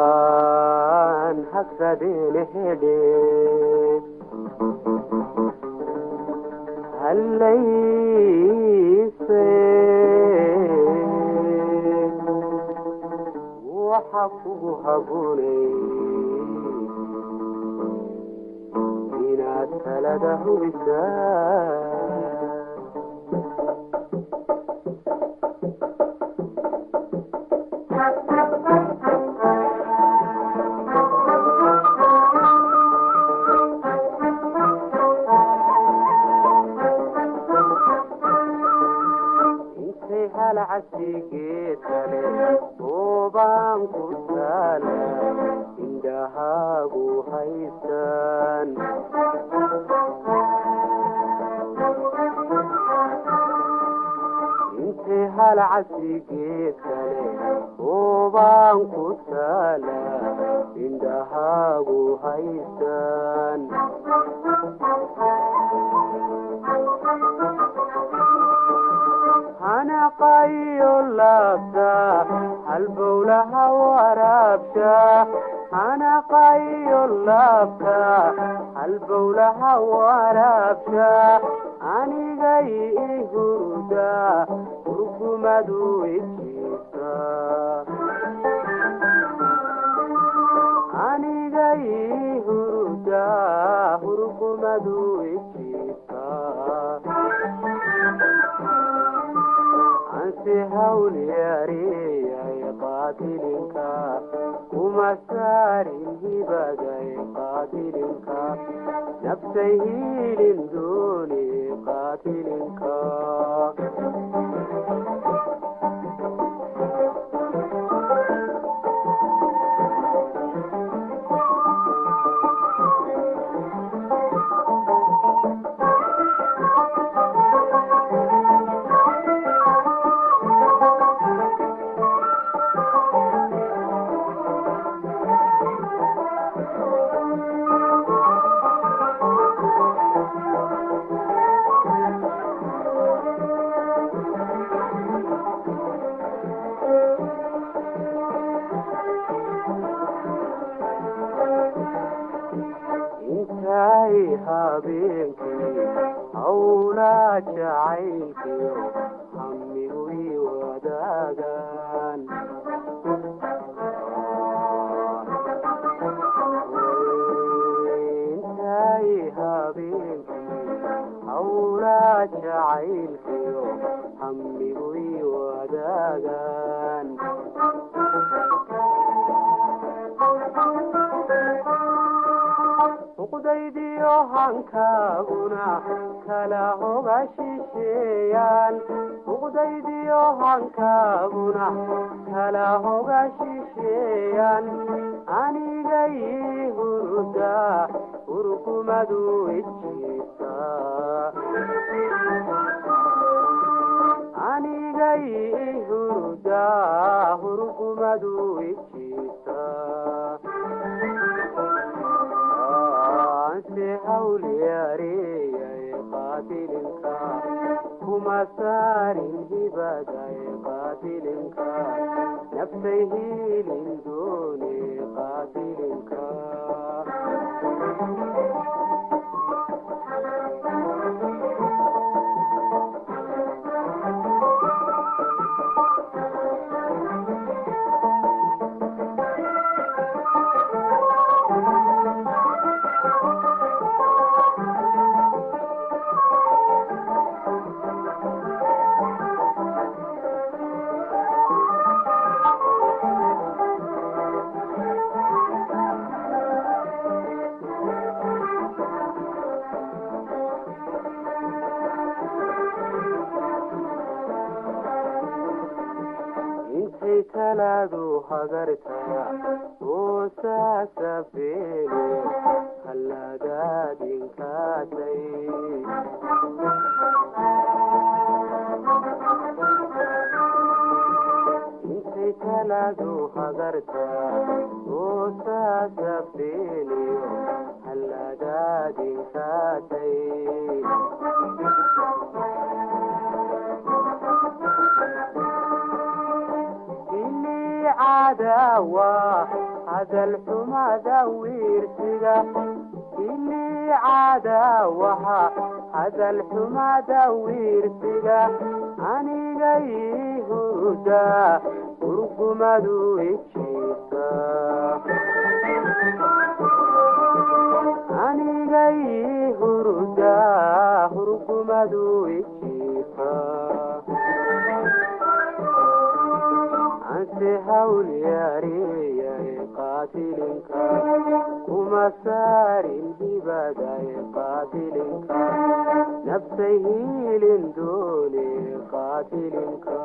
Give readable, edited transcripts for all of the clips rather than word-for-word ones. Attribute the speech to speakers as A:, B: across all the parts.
A: kumaan hasradeen hedheed hallayse waxa kugu hagunay inaad talada hubisaa halcsi geedkale oobaan ku taala indhahaagu haystaan intay halcsi geedkale oobaan ku taala indhahaagu haystaan hanaqayo laabta halbowlaha waraabsha hanaqayo laabta halbowlaha waraabsha anigay ihurda urkumadu ijiisa anigay ihurda urkumadu ijiisa ansi hawl yariyay qaatilinka kuma saarin hibagay qaatilinka nafsay hiilin dooni qaatilinka habeenkii hawlaa jacaylkiyo hamigu ii wadaagaan intay habeenkii hawlaa jacaylkiyo hamigu ii wadaagaan uqdaydiyo hankaaguna kala hoga shisheeyaan uqdaydiyo hankaaguna kala hoga shisheeyaan anigay hurda urkumadu ijiisa anigay hurda urkumadu ijiisa ansi hawl yariyay qaatilinka kuma saarin hibagay qaatilinka nafsay hiilin dooni qaatilinka intay talaadu hagartaa oo saasafeene hallagaadinkaatay intay talaadu hagartaa oo saasafeene halladaadin kaatay cadawa hadal xumada wiirsiga ili cadawaha hadal xumada wiirsiga aniga ii hurda urgumadu ijiisa aniga ii hurda urgumadu ijiisa anse hawl yaariyay qaatilinka kuma saarin hibadai qaatilinka nafsay hiilin doone qaatilinka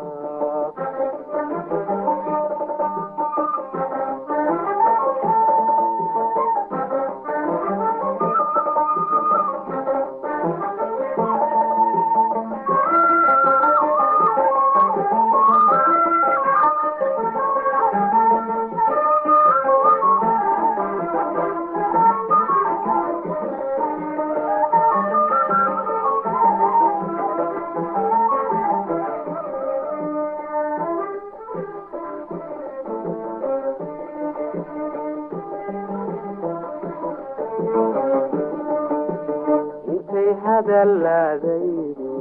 A: hadalladaydu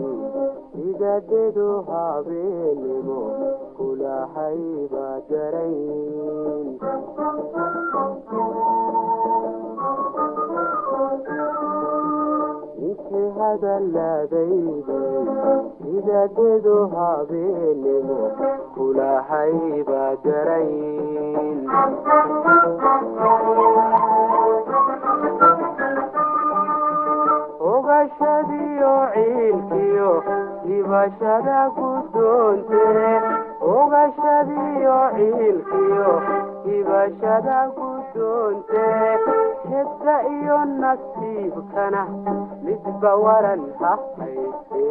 A: idadedu habeenimo kulahayba jarayn intay hadalladaydu idadedu habeenimo kulahayba jarayn ogashadiyo ciilkiyo hibashada guddoonte ogashadiyo ciilkiyo hibashada guddoonte hedda iyo nasiibkana midba waran ha hayse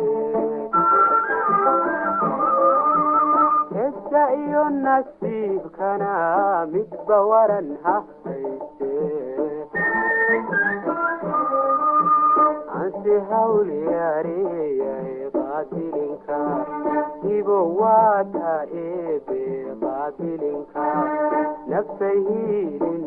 A: hedda iyo nasiibkana midba waran ha hayse anse hawl yaariyay qaatilinka hibo waata eebe qaatilinka nafsay hiili